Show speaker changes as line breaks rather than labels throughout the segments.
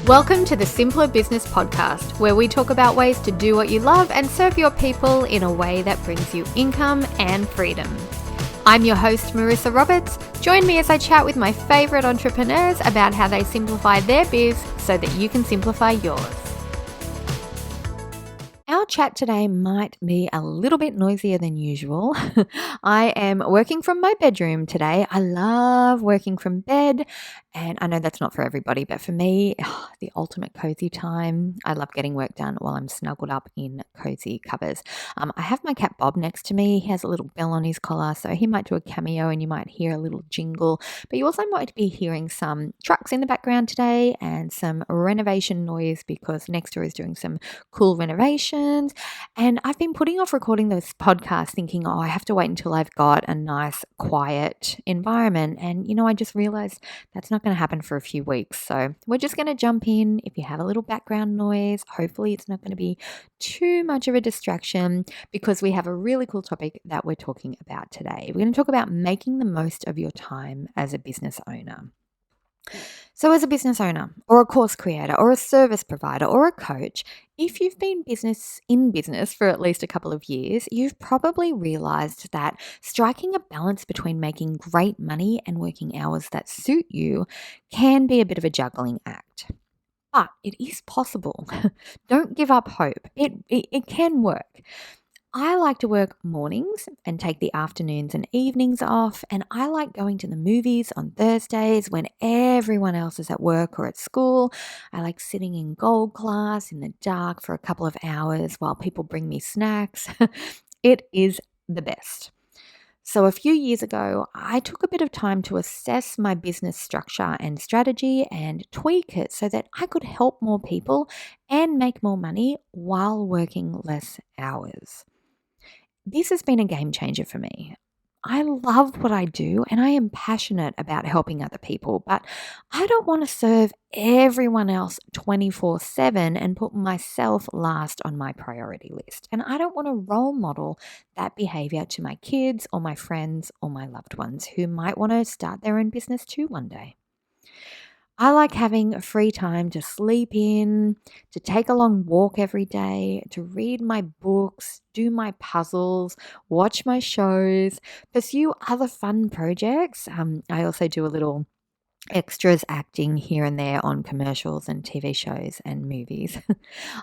Welcome to the Simpler Business Podcast, where we talk about ways to do what you love and serve your people in a way that brings you income and freedom. I'm your host, Marissa Roberts. Join me as I chat with my favorite entrepreneurs about how they simplify their biz so that you can simplify yours. Our chat today might be a little bit noisier than usual. I am working from my bedroom today. I love working from bed, and I know that's not for everybody, but for me, the ultimate cozy time. I love getting work done while I'm snuggled up in cozy covers. I have my cat Bob next to me. He has a little bell on his collar, so he might do a cameo and you might hear a little jingle, but you also might be hearing some trucks in the background today and some renovation noise because next door is doing some cool renovations. And I've been putting off recording this podcast thinking, I have to wait until I've got a nice, quiet environment. And, I just realized that's not going to happen for a few weeks. So we're just going to jump in. If you have a little background noise, hopefully it's not going to be too much of a distraction because we have a really cool topic that we're talking about today. We're going to talk about making the most of your time as a business owner. So as a business owner or a course creator or a service provider or a coach, if you've been in business for at least a couple of years, you've probably realized that striking a balance between making great money and working hours that suit you can be a bit of a juggling act. But it is possible. Don't give up hope. It can work. I like to work mornings and take the afternoons and evenings off, and I like going to the movies on Thursdays when everyone else is at work or at school. I like sitting in gold class in the dark for a couple of hours while people bring me snacks. It is the best. So a few years ago, I took a bit of time to assess my business structure and strategy and tweak it so that I could help more people and make more money while working less hours. This has been a game changer for me. I love what I do and I am passionate about helping other people, but I don't want to serve everyone else 24/7 and put myself last on my priority list. And I don't want to role model that behavior to my kids or my friends or my loved ones who might want to start their own business too one day. I like having free time to sleep in, to take a long walk every day, to read my books, do my puzzles, watch my shows, pursue other fun projects. I also do a little extras acting here and there on commercials and TV shows and movies.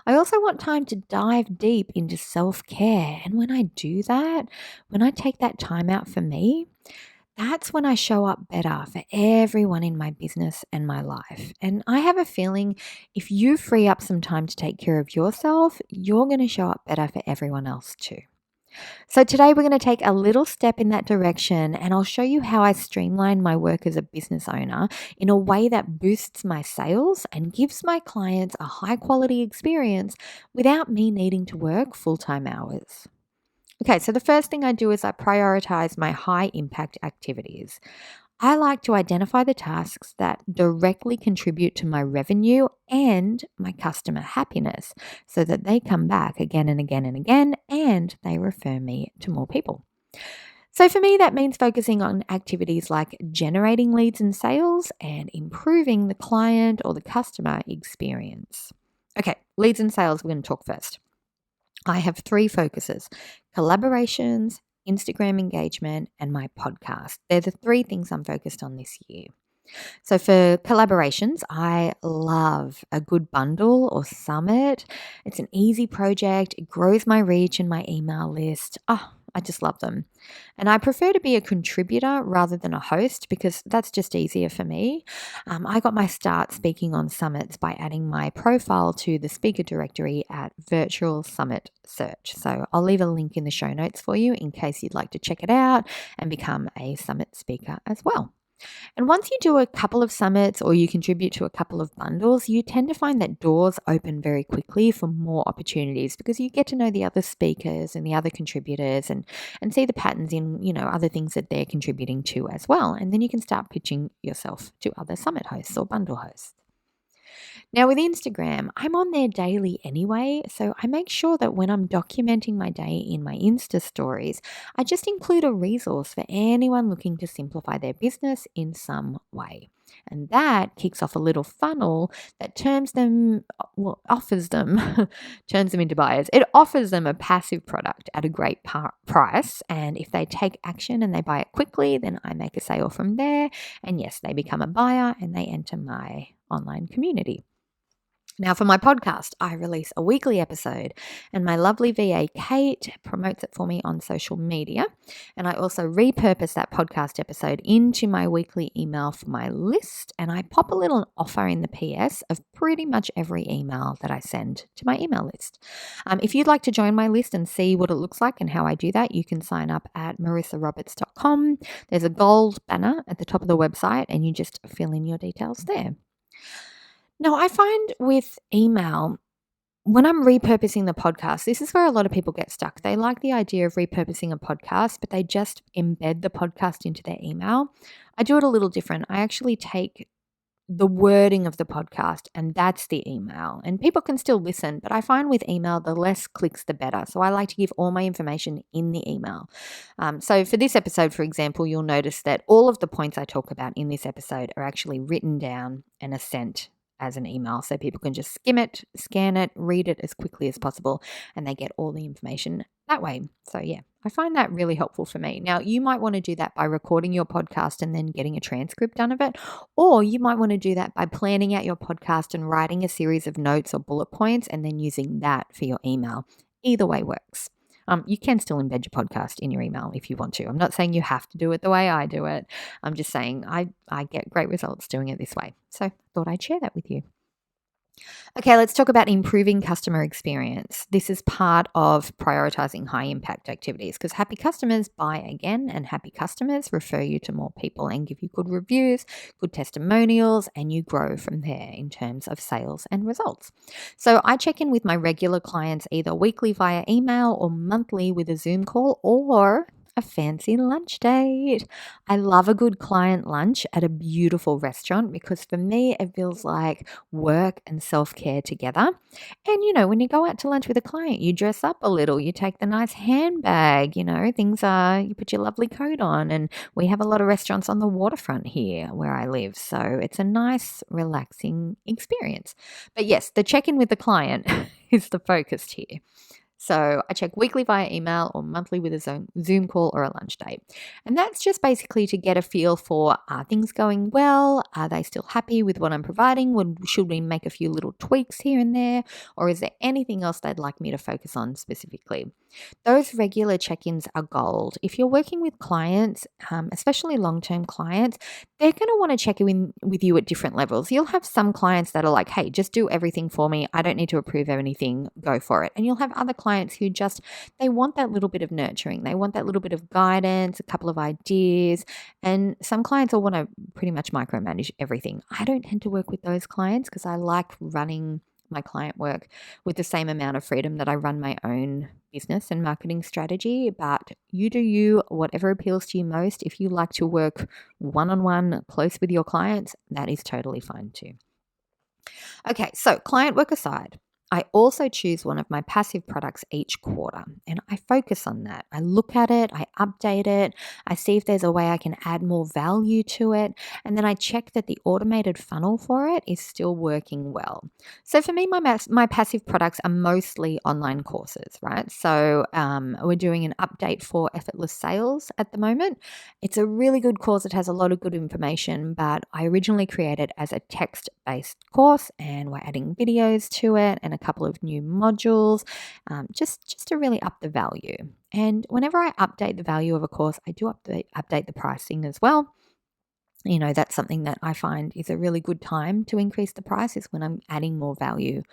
I also want time to dive deep into self-care. And when I do that, when I take that time out for me, that's when I show up better for everyone in my business and my life. And I have a feeling if you free up some time to take care of yourself, you're going to show up better for everyone else too. So today we're going to take a little step in that direction and I'll show you how I streamline my work as a business owner in a way that boosts my sales and gives my clients a high quality experience without me needing to work full-time hours. Okay, so the first thing I do is I prioritize my high impact activities. I like to identify the tasks that directly contribute to my revenue and my customer happiness so that they come back again and again and again and they refer me to more people. So for me, that means focusing on activities like generating leads and sales and improving the client or the customer experience. Okay, leads and sales, we're going to talk first. I have 3 focuses: collaborations, Instagram engagement, and my podcast. They're the 3 things I'm focused on this year. So for collaborations, I love a good bundle or summit. It's an easy project. It grows my reach and my email list. I just love them. And I prefer to be a contributor rather than a host because that's just easier for me. I got my start speaking on summits by adding my profile to the speaker directory at Virtual Summit Search. So I'll leave a link in the show notes for you in case you'd like to check it out and become a summit speaker as well. And once you do a couple of summits or you contribute to a couple of bundles, you tend to find that doors open very quickly for more opportunities because you get to know the other speakers and the other contributors and see the patterns in, other things that they're contributing to as well. And then you can start pitching yourself to other summit hosts or bundle hosts. Now with Instagram, I'm on there daily anyway, so I make sure that when I'm documenting my day in my Insta stories, I just include a resource for anyone looking to simplify their business in some way. And that kicks off a little funnel that turns them into buyers. It offers them a passive product at a great price. And if they take action and they buy it quickly, then I make a sale from there. And yes, they become a buyer and they enter my online community. Now, for my podcast, I release a weekly episode, and my lovely VA Kate promotes it for me on social media. And I also repurpose that podcast episode into my weekly email for my list, and I pop a little offer in the PS of pretty much every email that I send to my email list. If you'd like to join my list and see what it looks like and how I do that, you can sign up at marissaroberts.com. There's a gold banner at the top of the website, and you just fill in your details there. Now, I find with email, when I'm repurposing the podcast, this is where a lot of people get stuck. They like the idea of repurposing a podcast, but they just embed the podcast into their email. I do it a little different. I actually take the wording of the podcast, and that's the email. And people can still listen, but I find with email, the less clicks, the better. So I like to give all my information in the email. So for this episode, for example, you'll notice that all of the points I talk about in this episode are actually written down and are sent as an email, so people can just skim it, scan it, read it as quickly as possible, and they get all the information that way. So yeah, I find that really helpful for me. Now, you might want to do that by recording your podcast and then getting a transcript done of it, or you might want to do that by planning out your podcast and writing a series of notes or bullet points and then using that for your email. Either way works. You can still embed your podcast in your email if you want to. I'm not saying you have to do it the way I do it. I'm just saying I get great results doing it this way. So I thought I'd share that with you. Okay, let's talk about improving customer experience. This is part of prioritizing high impact activities because happy customers buy again, and happy customers refer you to more people and give you good reviews, good testimonials, and you grow from there in terms of sales and results. So I check in with my regular clients either weekly via email or monthly with a Zoom call or a fancy lunch date. I love a good client lunch at a beautiful restaurant because for me, it feels like work and self-care together. And, when you go out to lunch with a client, you dress up a little, you take the nice handbag, you put your lovely coat on. And we have a lot of restaurants on the waterfront here where I live. So it's a nice, relaxing experience. But yes, the check-in with the client is the focus here. So I check weekly via email or monthly with a Zoom call or a lunch date. And that's just basically to get a feel for, are things going well? Are they still happy with what I'm providing? Should we make a few little tweaks here and there? Or is there anything else they'd like me to focus on specifically? Those regular check-ins are gold. If you're working with clients, especially long-term clients, they're going to want to check in with you at different levels. You'll have some clients that are like, hey, just do everything for me. I don't need to approve anything. Go for it. And you'll have other clients who they want that little bit of nurturing. They want that little bit of guidance, a couple of ideas. And some clients will want to pretty much micromanage everything. I don't tend to work with those clients because I like running my client work with the same amount of freedom that I run my own business and marketing strategy. But you do you, whatever appeals to you most. If you like to work one-on-one close with your clients, that is totally fine too. Okay, so client work aside, I also choose one of my passive products each quarter and I focus on that. I look at it, I update it, I see if there's a way I can add more value to it, and then I check that the automated funnel for it is still working well. So for me, my passive products are mostly online courses, right? So we're doing an update for effortless sales at the moment. It's a really good course. It has a lot of good information, but I originally created as a text-based course and we're adding videos to it and a couple of new modules just to really up the value. And whenever I update the value of a course, I do update the pricing as well. That's something that I find is a really good time to increase the price is when I'm adding more value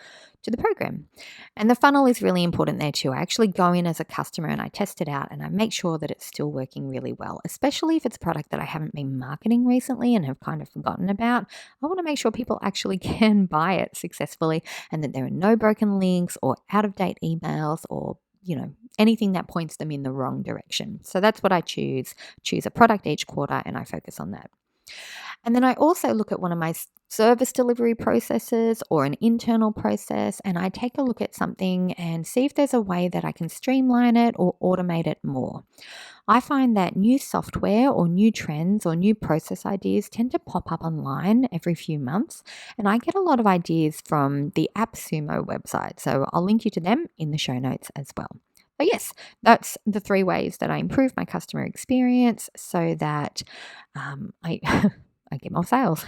to the program. And the funnel is really important there too. I actually go in as a customer and I test it out and I make sure that it's still working really well, especially if it's a product that I haven't been marketing recently and have kind of forgotten about. I want to make sure people actually can buy it successfully and that there are no broken links or out-of-date emails or anything that points them in the wrong direction. So that's what I choose. Choose a product each quarter and I focus on that. And then I also look at one of my service delivery processes or an internal process, and I take a look at something and see if there's a way that I can streamline it or automate it more. I find that new software or new trends or new process ideas tend to pop up online every few months, and I get a lot of ideas from the AppSumo website. So I'll link you to them in the show notes as well. But yes, that's the three ways that I improve my customer experience so that I I get more sales.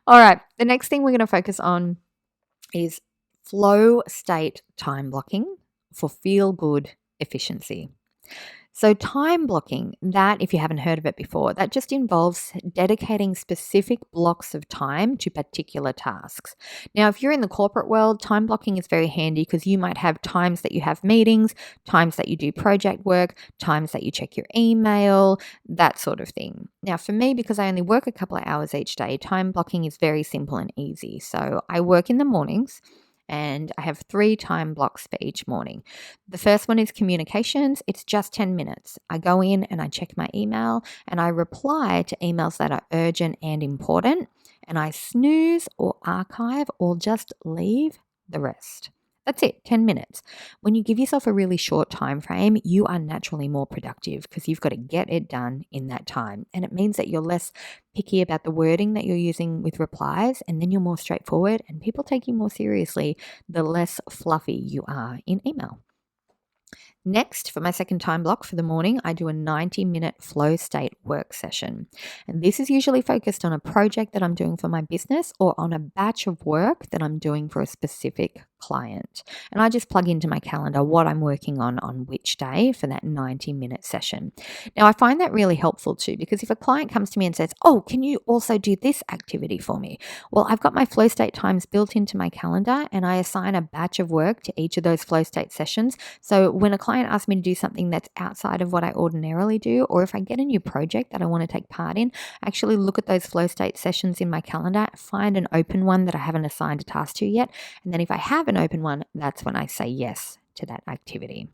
All right, the next thing we're going to focus on is flow state time blocking for feel good efficiency. So, time blocking, that, if you haven't heard of it before, that just involves dedicating specific blocks of time to particular tasks. Now, if you're in the corporate world, time blocking is very handy because you might have times that you have meetings, times that you do project work, times that you check your email, that sort of thing. Now, for me, because I only work a couple of hours each day, time blocking is very simple and easy. So, I work in the mornings and I have 3 time blocks for each morning. The first one is communications. It's just 10 minutes. I go in and I check my email and I reply to emails that are urgent and important, and I snooze or archive or just leave the rest. That's it, 10 minutes. When you give yourself a really short time frame, you are naturally more productive because you've got to get it done in that time. And it means that you're less picky about the wording that you're using with replies, and then you're more straightforward and people take you more seriously the less fluffy you are in email. Next, for my second time block for the morning, I do a 90-minute flow state work session. And this is usually focused on a project that I'm doing for my business or on a batch of work that I'm doing for a specific client. And I just plug into my calendar what I'm working on which day for that 90-minute session. Now, I find that really helpful too, because if a client comes to me and says, "Oh, can you also do this activity for me?" Well, I've got my flow state times built into my calendar and I assign a batch of work to each of those flow state sessions. So when a client asks me to do something that's outside of what I ordinarily do, or if I get a new project that I want to take part in, I actually look at those flow state sessions in my calendar, find an open one that I haven't assigned a task to yet, and then if I have an open one, that's when I say yes to that activity.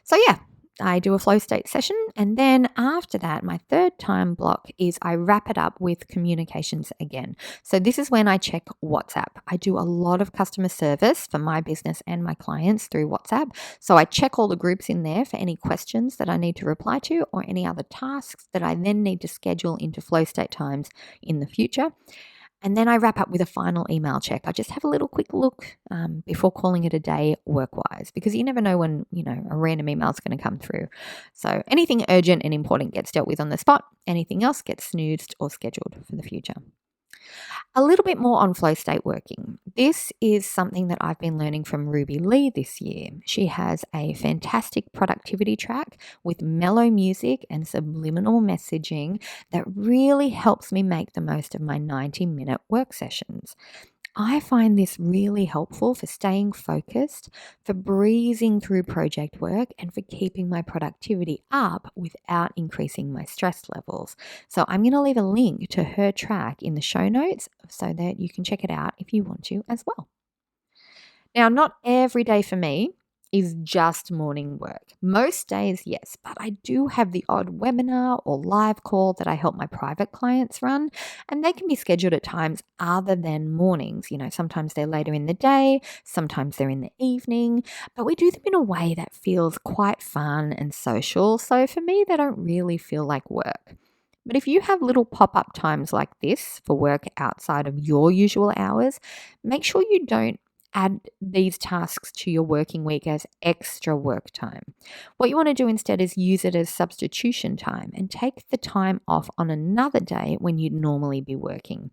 So yeah, I do a flow state session, and then after that, my third time block is I wrap it up with communications again. So this is when I check WhatsApp. I do a lot of customer service for my business and my clients through WhatsApp. So I check all the groups in there for any questions that I need to reply to or any other tasks that I then need to schedule into flow state times in the future. And then I wrap up with a final email check. I just have a little quick look before calling it a day work-wise, because you never know when, a random email is going to come through. So anything urgent and important gets dealt with on the spot. Anything else gets snoozed or scheduled for the future. A little bit more on flow state working. This is something that I've been learning from Ruby Lee this year. She has a fantastic productivity track with mellow music and subliminal messaging that really helps me make the most of my 90-minute work sessions. I find this really helpful for staying focused, for breezing through project work, and for keeping my productivity up without increasing my stress levels. So I'm going to leave a link to her track in the show notes so that you can check it out if you want to as well. Now, not every day for me is just morning work. Most days, yes, but I do have the odd webinar or live call that I help my private clients run, and they can be scheduled at times other than mornings. Sometimes they're later in the day, sometimes they're in the evening, but we do them in a way that feels quite fun and social. So for me, they don't really feel like work. But if you have little pop-up times like this for work outside of your usual hours, make sure you don't add these tasks to your working week as extra work time. What you want to do instead is use it as substitution time and take the time off on another day when you'd normally be working.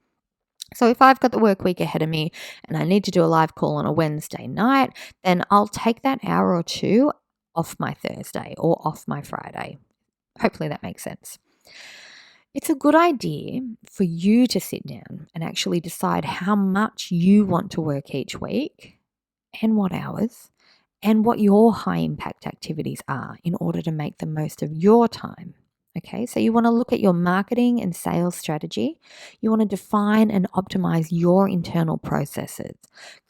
So if I've got the work week ahead of me and I need to do a live call on a Wednesday night, then I'll take that hour or two off my Thursday or off my Friday. Hopefully that makes sense. It's a good idea for you to sit down and actually decide how much you want to work each week and what hours and what your high impact activities are in order to make the most of your time. Okay, so you want to look at your marketing and sales strategy. You want to define and optimize your internal processes.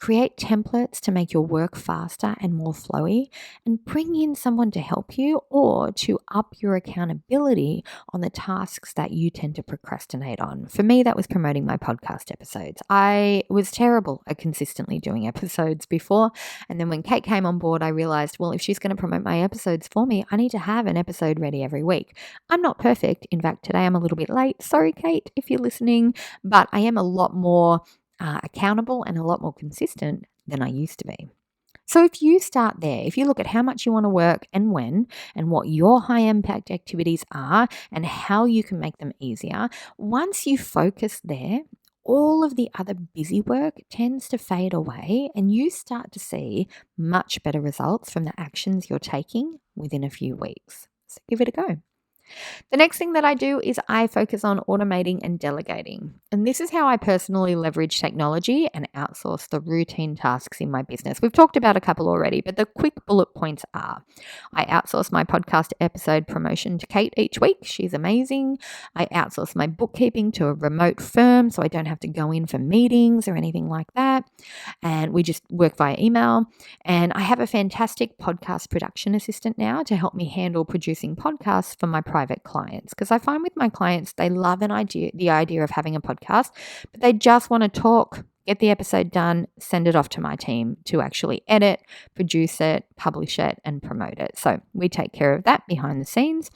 Create templates to make your work faster and more flowy, and bring in someone to help you or to up your accountability on the tasks that you tend to procrastinate on. For me, that was promoting my podcast episodes. I was terrible at consistently doing episodes before. And then when Kate came on board, I realized, well, if she's going to promote my episodes for me, I need to have an episode ready every week. I'm not perfect. In fact, today I'm a little bit late. Sorry, Kate, if you're listening, but I am a lot more accountable and a lot more consistent than I used to be. So if you start there, if you look at how much you want to work and when, and what your high impact activities are and how you can make them easier, once you focus there, all of the other busy work tends to fade away and you start to see much better results from the actions you're taking within a few weeks. So give it a go. The next thing that I do is I focus on automating and delegating. And this is how I personally leverage technology and outsource the routine tasks in my business. We've talked about a couple already, but the quick bullet points are: I outsource my podcast episode promotion to Kate each week. She's amazing. I outsource my bookkeeping to a remote firm so I don't have to go in for meetings or anything like that. And we just work via email. And I have a fantastic podcast production assistant now to help me handle producing podcasts for my private clients, because I find with my clients, they love the idea of having a podcast, but they just want to talk, get the episode done, send it off to my team to actually edit, produce it, publish it, and promote it. So we take care of that behind the scenes.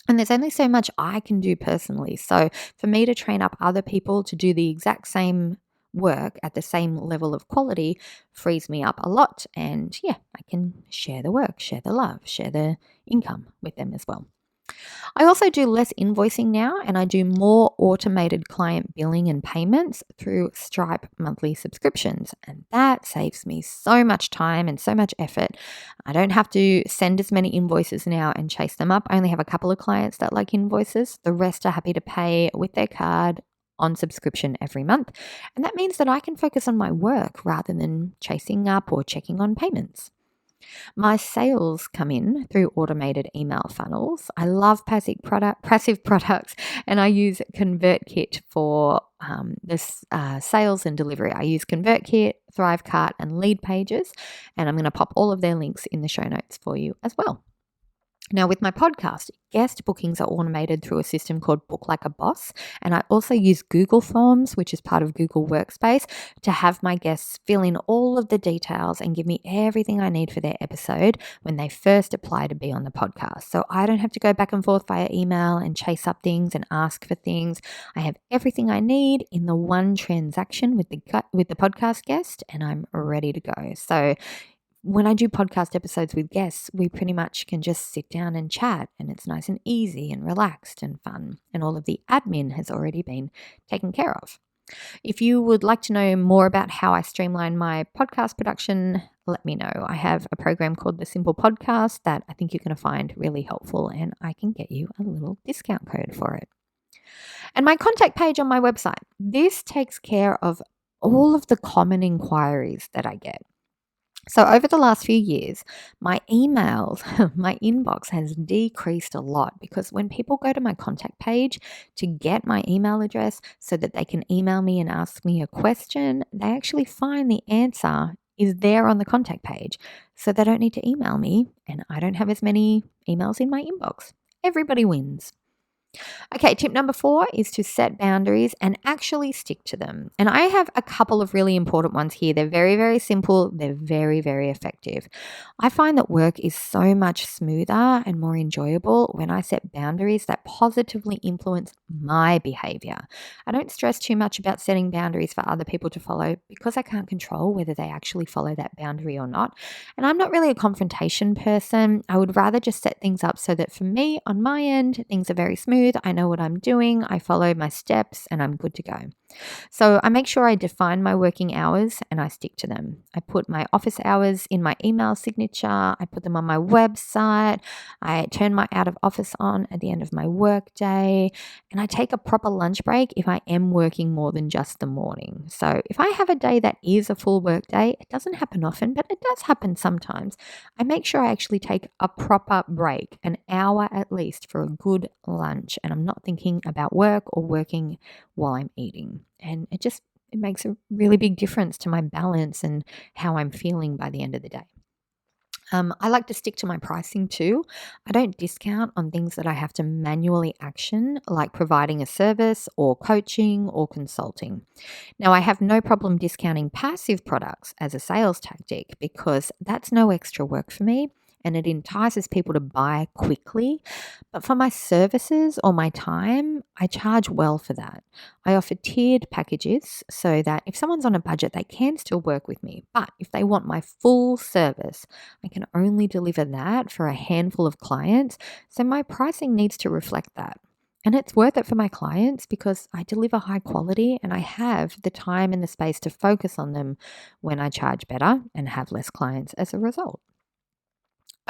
And there's only so much I can do personally. So for me to train up other people to do the exact same work at the same level of quality frees me up a lot. And yeah, I can share the work, share the love, share the income with them as well. I also do less invoicing now, and I do more automated client billing and payments through Stripe monthly subscriptions. And that saves me so much time and so much effort. I don't have to send as many invoices now and chase them up. I only have a couple of clients that like invoices. The rest are happy to pay with their card on subscription every month. And that means that I can focus on my work rather than chasing up or checking on payments. My sales come in through automated email funnels. I love passive products, and I use ConvertKit for this sales and delivery. I use ConvertKit, Thrivecart, and Lead Pages, and I'm going to pop all of their links in the show notes for you as well. Now, with my podcast, guest bookings are automated through a system called Book Like a Boss, and I also use Google Forms, which is part of Google Workspace, to have my guests fill in all of the details and give me everything I need for their episode when they first apply to be on the podcast. So I don't have to go back and forth via email and chase up things and ask for things. I have everything I need in the one transaction with the podcast guest, and I'm ready to go. So when I do podcast episodes with guests, we pretty much can just sit down and chat, and it's nice and easy and relaxed and fun. And all of the admin has already been taken care of. If you would like to know more about how I streamline my podcast production, let me know. I have a program called The Simple Podcast that I think you're going to find really helpful, and I can get you a little discount code for it. And my contact page on my website, this takes care of all of the common inquiries that I get. So over the last few years, my emails, my inbox has decreased a lot, because when people go to my contact page to get my email address so that they can email me and ask me a question, they actually find the answer is there on the contact page. So they don't need to email me, and I don't have as many emails in my inbox. Everybody wins. Okay, tip number 4 is to set boundaries and actually stick to them. And I have a couple of really important ones here. They're very, very simple. They're very, very effective. I find that work is so much smoother and more enjoyable when I set boundaries that positively influence my behavior. I don't stress too much about setting boundaries for other people to follow, because I can't control whether they actually follow that boundary or not. And I'm not really a confrontation person. I would rather just set things up so that for me, on my end, things are very smooth. I know what I'm doing, I follow my steps, and I'm good to go. So I make sure I define my working hours and I stick to them. I put my office hours in my email signature, I put them on my website, I turn my out of office on at the end of my work day, and I take a proper lunch break if I am working more than just the morning. So if I have a day that is a full work day, it doesn't happen often, but it does happen sometimes. I make sure I actually take a proper break, an hour at least, for a good lunch, and I'm not thinking about work or working while I'm eating. And it makes a really big difference to my balance and how I'm feeling by the end of the day. I like to stick to my pricing too. I don't discount on things that I have to manually action, like providing a service or coaching or consulting. Now, I have no problem discounting passive products as a sales tactic because that's no extra work for me and it entices people to buy quickly. But for my services or my time, I charge well for that. I offer tiered packages so that if someone's on a budget, they can still work with me. But if they want my full service, I can only deliver that for a handful of clients. So my pricing needs to reflect that. And it's worth it for my clients because I deliver high quality and I have the time and the space to focus on them when I charge better and have less clients as a result.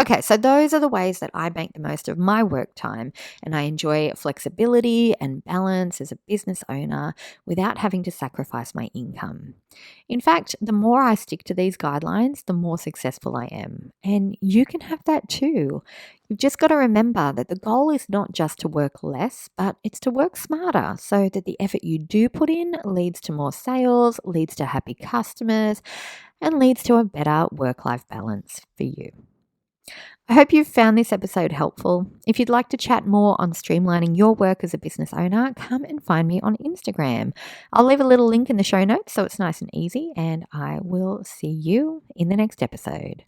Okay, so those are the ways that I make the most of my work time, and I enjoy flexibility and balance as a business owner without having to sacrifice my income. In fact, the more I stick to these guidelines, the more successful I am. And you can have that too. You've just got to remember that the goal is not just to work less, but it's to work smarter so that the effort you do put in leads to more sales, leads to happy customers, and leads to a better work-life balance for you. I hope you've found this episode helpful. If you'd like to chat more on streamlining your work as a business owner, come and find me on Instagram. I'll leave a little link in the show notes so it's nice and easy, and I will see you in the next episode.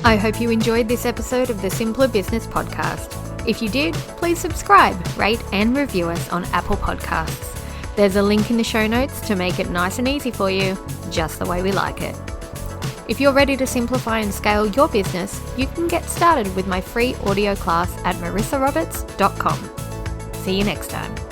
I hope you enjoyed this episode of the Simpler Business Podcast. If you did, please subscribe, rate, and review us on Apple Podcasts. There's a link in the show notes to make it nice and easy for you, just the way we like it. If you're ready to simplify and scale your business, you can get started with my free audio class at marissaroberts.com. See you next time.